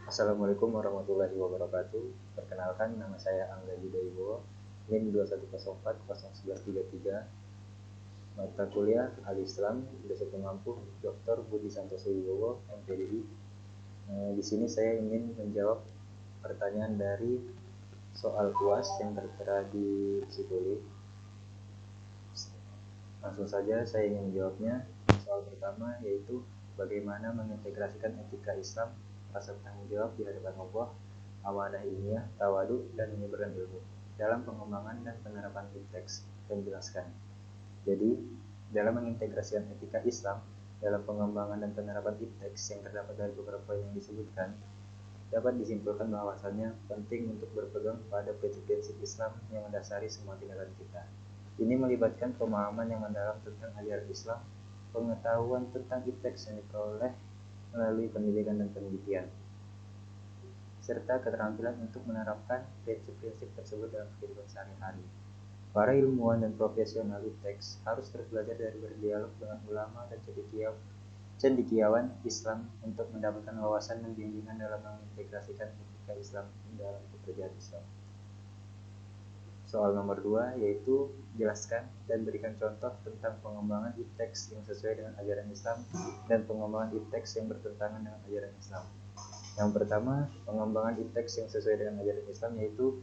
Assalamualaikum warahmatullahi wabarakatuh. Perkenalkan, nama saya Angga Yuda Ibowo, NIM 210401133, mata kuliah Al-Islam, Dosen Pengampu Dr. Budi Santoso Wibowo, MPDI. Di sini saya ingin menjawab pertanyaan dari soal UAS yang tertera di Psikologi. Langsung saja saya ingin menjawabnya. Soal pertama yaitu bagaimana mengintegrasikan etika Islam, rasa tanggung jawab di hadapan Allah, amanah ilmiah, tawadu, dan menyebarkan ilmu dalam pengembangan dan penerapan teks dan jelaskan. Jadi, dalam mengintegrasikan etika Islam dalam pengembangan dan penerapan teks yang terdapat dari beberapa poin yang disebutkan, dapat disimpulkan bahwasannya penting untuk berpegang pada prinsip-prinsip Islam yang mendasari semua tindakan kita. Ini melibatkan pemahaman yang mendalam tentang ajaran Islam, pengetahuan tentang teks yang diperoleh melalui pendidikan dan penelitian, serta keterampilan untuk menerapkan prinsip-prinsip tersebut dalam kehidupan sehari-hari. Para ilmuwan dan profesional teks harus terus belajar dari berdialog dengan ulama dan cendekiawan Islam untuk mendapatkan wawasan dan bimbingan dalam mengintegrasikan etika Islam dalam pekerjaan Islam. Soal nomor 2 yaitu jelaskan dan berikan contoh tentang pengembangan teks yang sesuai dengan ajaran Islam dan pengembangan teks yang bertentangan dengan ajaran Islam. Yang pertama, pengembangan teks yang sesuai dengan ajaran Islam yaitu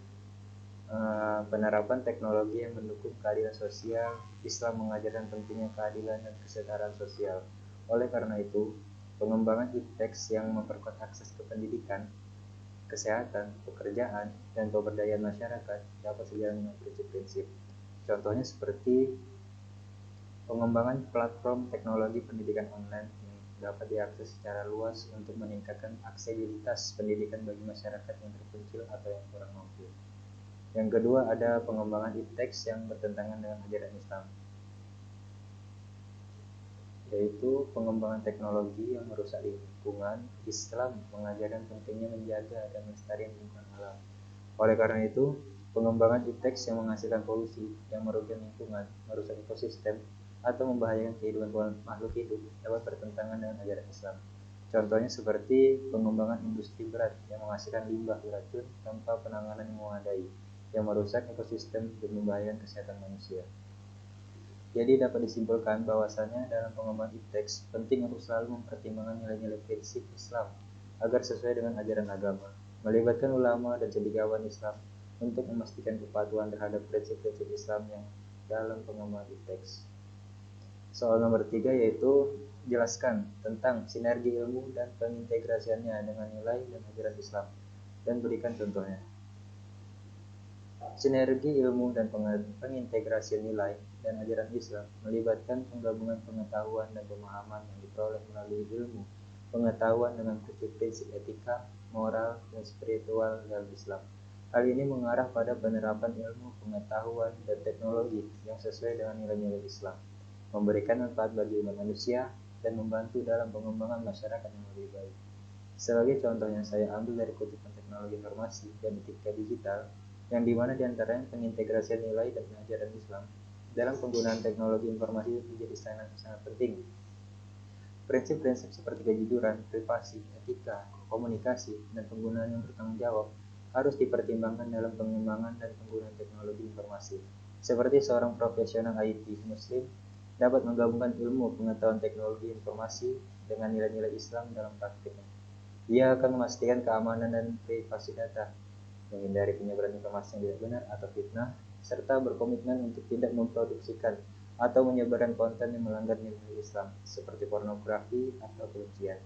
penerapan teknologi yang mendukung keadilan sosial. Islam mengajarkan pentingnya keadilan dan kesetaraan sosial. Oleh karena itu, pengembangan teks yang memperkuat akses ke pendidikan, kesehatan, pekerjaan, dan pemberdayaan masyarakat dapat sejalan dengan prinsip-prinsip. Contohnya seperti pengembangan platform teknologi pendidikan online yang dapat diakses secara luas untuk meningkatkan aksesibilitas pendidikan bagi masyarakat yang terpencil atau yang kurang mampu. Yang kedua, ada pengembangan teks yang bertentangan dengan ajaran Islam, yaitu pengembangan teknologi yang merusak lingkungan. Islam mengajarkan pentingnya menjaga dan melestarikan lingkungan alam. Oleh karena itu, pengembangan teks yang menghasilkan polusi yang merugikan lingkungan, merusak ekosistem, atau membahayakan kehidupan makhluk hidup dapat bertentangan dengan ajaran Islam. Contohnya seperti pengembangan industri berat yang menghasilkan limbah beracun tanpa penanganan yang memadai, yang merusak ekosistem dan membahayakan kesehatan manusia. Jadi dapat disimpulkan bahwasanya dalam pengembangan teks penting untuk selalu mempertimbangkan nilai-nilai prinsip Islam agar sesuai dengan ajaran agama, melibatkan ulama dan cendekiawan Islam untuk memastikan kepatuhan terhadap prinsip-prinsip Islam yang dalam pengembangan teks. Soal nomor 3 yaitu jelaskan tentang sinergi ilmu dan pengintegrasiannya dengan nilai dan ajaran Islam dan berikan contohnya. Sinergi ilmu dan pengintegrasian nilai dan ajaran Islam melibatkan penggabungan pengetahuan dan pemahaman yang diperoleh melalui ilmu pengetahuan dengan prinsip-prinsip etika, moral, dan spiritual dalam Islam. Hal ini mengarah pada penerapan ilmu pengetahuan dan teknologi yang sesuai dengan nilai-nilai Islam, memberikan manfaat bagi umat manusia, dan membantu dalam pengembangan masyarakat yang lebih baik. Sebagai contoh yang saya ambil dari kutipan teknologi informasi dan etika digital, yang dimana diantaranya pengintegrasian nilai dan ajaran Islam dalam penggunaan teknologi informasi menjadi sangat penting. Prinsip-prinsip seperti kejujuran, privasi, etika, komunikasi, dan penggunaan yang bertanggung jawab harus dipertimbangkan dalam pengembangan dan penggunaan teknologi informasi. Seperti seorang profesional IT Muslim dapat menggabungkan ilmu pengetahuan teknologi informasi dengan nilai-nilai Islam dalam praktiknya. Ia akan memastikan keamanan dan privasi data, menghindari penyebaran informasi yang tidak benar atau fitnah, serta berkomitmen untuk tidak memproduksikan atau menyebarkan konten yang melanggar nilai Islam, seperti pornografi atau kebencian.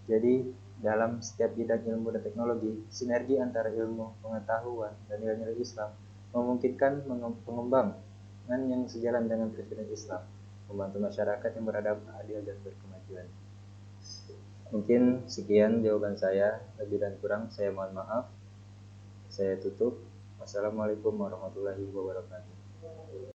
Jadi, dalam setiap bidang ilmu dan teknologi, sinergi antara ilmu, pengetahuan, dan nilai-nilai Islam memungkinkan pengembangan yang sejalan dengan prinsip Islam, membantu masyarakat yang beradab adil dan berkemajuan. Mungkin sekian jawaban saya, lebih dan kurang saya mohon maaf. Saya tutup. Wassalamualaikum warahmatullahi wabarakatuh.